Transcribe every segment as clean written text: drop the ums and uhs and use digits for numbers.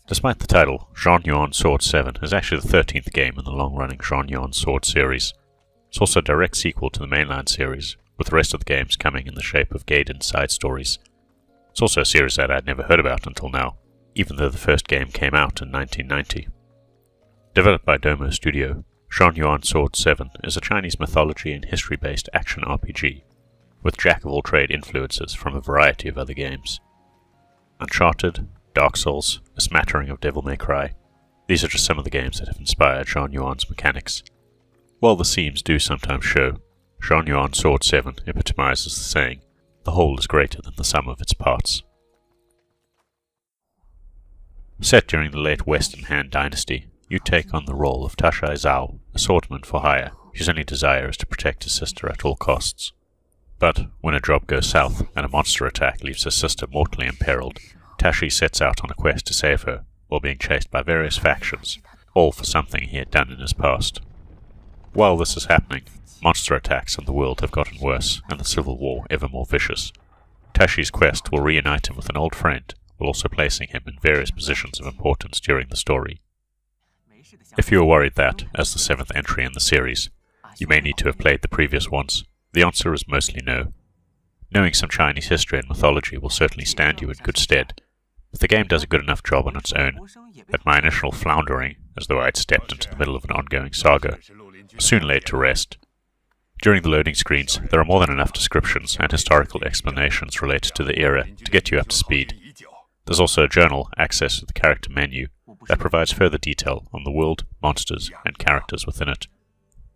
Despite the title, Xuan Yuan Sword 7 is actually the 13th game in the long-running Xuan Yuan Sword series. It's also a direct sequel to the mainline series, with the rest of the games coming in the shape of gated side stories. It's also a series that I'd never heard about until now, even though the first game came out in 1990. Developed by DOMO Studio, Xuan Yuan Sword 7 is a Chinese mythology and history-based action RPG, with jack-of-all-trade influences from a variety of other games. Uncharted, Dark Souls, a smattering of Devil May Cry. These are just some of the games that have inspired Xuan Yuan's mechanics. While the seams do sometimes show, Xuan Yuan Sword 7 epitomizes the saying, "The whole is greater than the sum of its parts." Set during the late Western Han Dynasty, you take on the role of Tashai Zhao, a swordsman for hire, whose only desire is to protect his sister at all costs. But when a job goes south and a monster attack leaves his sister mortally imperiled, Tashi sets out on a quest to save her, while being chased by various factions, all for something he had done in his past. While this is happening, monster attacks in the world have gotten worse, and the civil war ever more vicious. Tashi's quest will reunite him with an old friend, while also placing him in various positions of importance during the story. If you are worried that, as the 7th entry in the series, you may need to have played the previous ones, the answer is mostly no. Knowing some Chinese history and mythology will certainly stand you in good stead, but the game does a good enough job on its own that my initial floundering, as though I had stepped into the middle of an ongoing saga, was soon laid to rest. During the loading screens, there are more than enough descriptions and historical explanations related to the era to get you up to speed. There's also a journal, access to the character menu, that provides further detail on the world, monsters, and characters within it.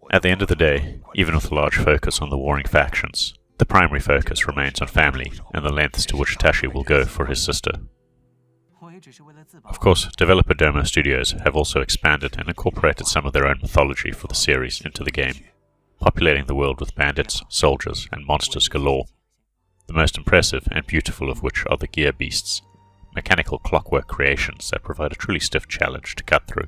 At the end of the day, even with a large focus on the warring factions, the primary focus remains on family and the lengths to which Tashi will go for his sister. Of course, developer DOMO Studios have also expanded and incorporated some of their own mythology for the series into the game, populating the world with bandits, soldiers, and monsters galore. The most impressive and beautiful of which are the gear beasts, mechanical clockwork creations that provide a truly stiff challenge to cut through.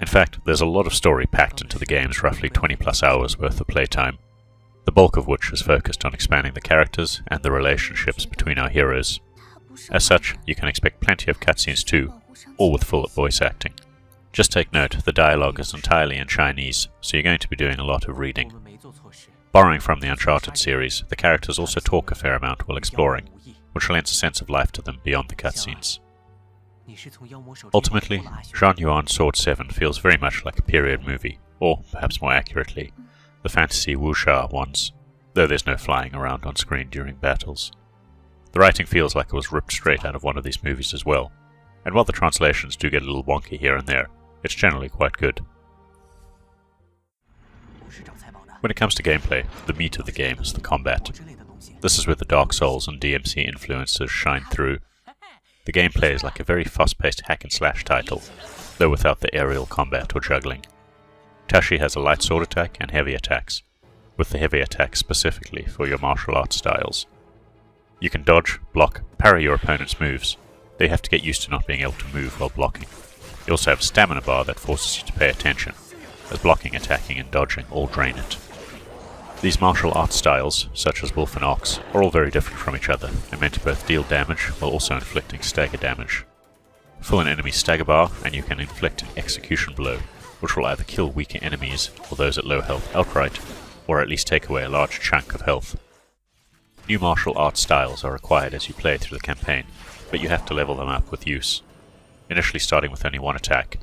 In fact, there's a lot of story packed into the game's roughly 20+ hours worth of playtime, the bulk of which is focused on expanding the characters and the relationships between our heroes. As such, you can expect plenty of cutscenes too, all with full voice acting. Just take note, the dialogue is entirely in Chinese, so you're going to be doing a lot of reading. Borrowing from the Uncharted series, the characters also talk a fair amount while exploring, which lends a sense of life to them beyond the cutscenes. Ultimately, Xuan Yuan Sword 7 feels very much like a period movie, or, perhaps more accurately, the fantasy wuxia ones, though there's no flying around on screen during battles. The writing feels like it was ripped straight out of one of these movies as well, and while the translations do get a little wonky here and there, it's generally quite good. When it comes to gameplay, the meat of the game is the combat. This is where the Dark Souls and DMC influences shine through. The gameplay is like a very fast-paced hack-and-slash title, though without the aerial combat or juggling. Tashi has a light sword attack and heavy attacks, with the heavy attacks specifically for your martial arts styles. You can dodge, block, parry your opponent's moves, though you have to get used to not being able to move while blocking. You also have a stamina bar that forces you to pay attention, as blocking, attacking, and dodging all drain it. These martial arts styles, such as Wolf and Ox, are all very different from each other, and meant to both deal damage while also inflicting stagger damage. Fill an enemy's stagger bar, and you can inflict an execution blow, which will either kill weaker enemies or those at low health outright, or at least take away a large chunk of health. New martial arts styles are required as you play through the campaign, but you have to level them up with use, initially starting with only one attack,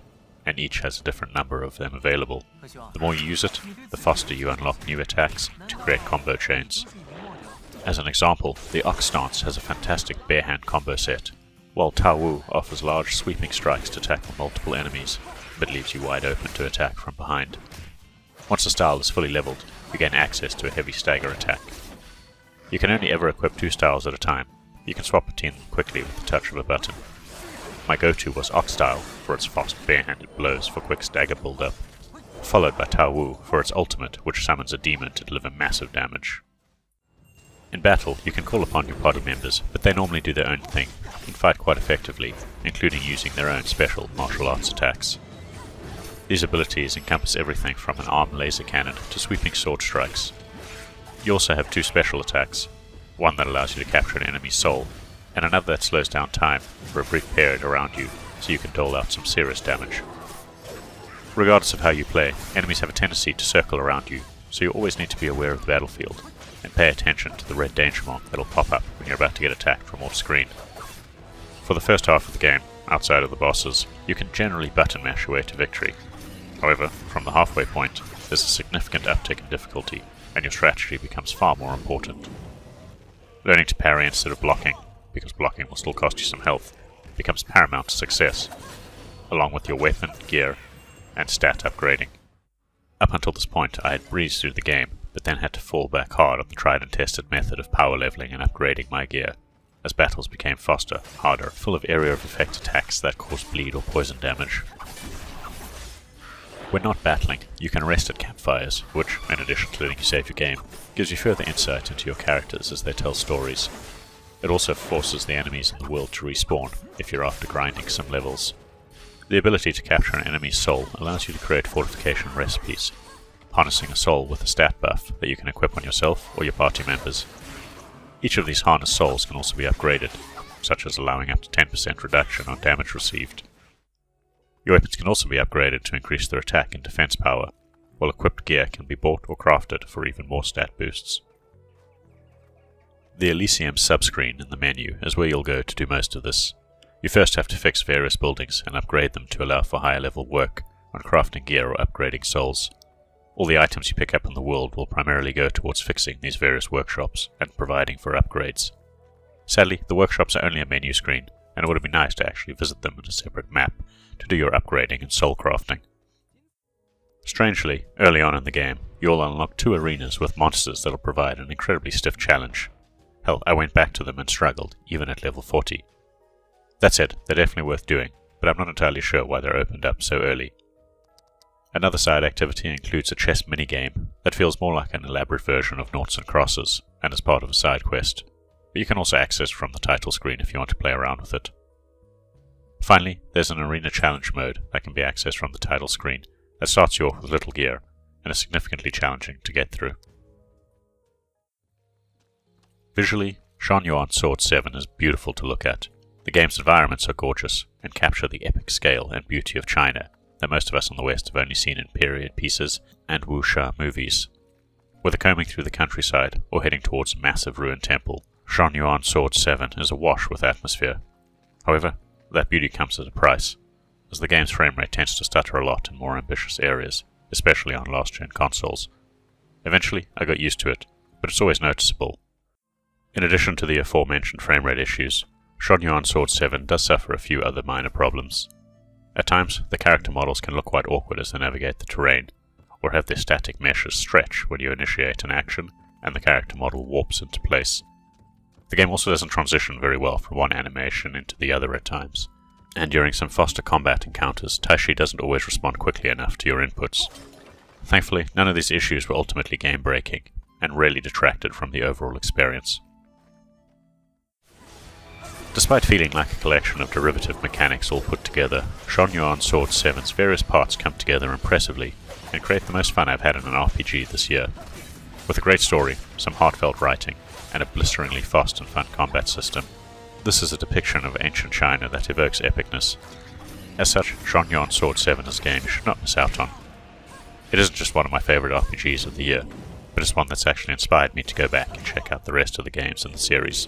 and each has a different number of them available. The more you use it, the faster you unlock new attacks to create combo chains. As an example, the Ox Stance has a fantastic bare-hand combo set, while Tao Wu offers large sweeping strikes to tackle multiple enemies, but leaves you wide open to attack from behind. Once the style is fully leveled, you gain access to a heavy stagger attack. You can only ever equip 2 styles at a time. You can swap between them quickly with the touch of a button. My go-to was Ox Style for its fast bare-handed blows for quick stagger build-up, followed by Tao Wu for its ultimate, which summons a demon to deliver massive damage. In battle, you can call upon your party members, but they normally do their own thing and fight quite effectively, including using their own special martial arts attacks. These abilities encompass everything from an arm laser cannon to sweeping sword strikes. You also have 2 special attacks, one that allows you to capture an enemy's soul, and another that slows down time for a brief period around you so you can dole out some serious damage. Regardless of how you play, enemies have a tendency to circle around you, so you always need to be aware of the battlefield, and pay attention to the red danger mark that'll pop up when you're about to get attacked from off screen. For the first half of the game, outside of the bosses, you can generally button mash your way to victory. However, from the halfway point, there's a significant uptick in difficulty, and your strategy becomes far more important. Learning to parry instead of blocking, because blocking will still cost you some health, becomes paramount to success, along with your weapon, gear, and stat upgrading. Up until this point, I had breezed through the game, but then had to fall back hard on the tried and tested method of power leveling and upgrading my gear, as battles became faster, harder, full of area of effect attacks that cause bleed or poison damage. When not battling, you can rest at campfires, which, in addition to letting you save your game, gives you further insight into your characters as they tell stories. It also forces the enemies in the world to respawn, if you're after grinding some levels. The ability to capture an enemy's soul allows you to create fortification recipes, harnessing a soul with a stat buff that you can equip on yourself or your party members. Each of these harnessed souls can also be upgraded, such as allowing up to 10% reduction on damage received. Your weapons can also be upgraded to increase their attack and defense power, while equipped gear can be bought or crafted for even more stat boosts. The Elysium subscreen in the menu is where you'll go to do most of this. You first have to fix various buildings and upgrade them to allow for higher level work on crafting gear or upgrading souls. All the items you pick up in the world will primarily go towards fixing these various workshops and providing for upgrades. Sadly, the workshops are only a menu screen, and it would have been nice to actually visit them in a separate map to do your upgrading and soul crafting. Strangely, early on in the game, you'll unlock 2 arenas with monsters that'll provide an incredibly stiff challenge. Hell, I went back to them and struggled, even at level 40. That said, they're definitely worth doing, but I'm not entirely sure why they're opened up so early. Another side activity includes a chess minigame that feels more like an elaborate version of Noughts and Crosses, and is part of a side quest, but you can also access from the title screen if you want to play around with it. Finally, there's an arena challenge mode that can be accessed from the title screen that starts you off with little gear and is significantly challenging to get through. Visually, Xuan Yuan Sword 7 is beautiful to look at. The game's environments are gorgeous and capture the epic scale and beauty of China that most of us in the West have only seen in period pieces and wuxia movies. Whether combing through the countryside or heading towards a massive ruined temple, Xuan Yuan Sword 7 is awash with atmosphere. However, that beauty comes at a price, as the game's frame rate tends to stutter a lot in more ambitious areas, especially on last-gen consoles. Eventually, I got used to it, but it's always noticeable. In addition to the aforementioned frame rate issues, Xuan Yuan Sword 7 does suffer a few other minor problems. At times, the character models can look quite awkward as they navigate the terrain, or have their static meshes stretch when you initiate an action and the character model warps into place. The game also doesn't transition very well from one animation into the other at times, and during some faster combat encounters, Taishi doesn't always respond quickly enough to your inputs. Thankfully, none of these issues were ultimately game-breaking, and rarely detracted from the overall experience. Despite feeling like a collection of derivative mechanics all put together, Xuan Yuan Sword 7's various parts come together impressively, and create the most fun I've had in an RPG this year. With a great story, some heartfelt writing, and a blisteringly fast and fun combat system, this is a depiction of ancient China that evokes epicness. As such, Xuan Yuan Sword 7 is a game you should not miss out on. It isn't just one of my favourite RPGs of the year, but it's one that's actually inspired me to go back and check out the rest of the games in the series.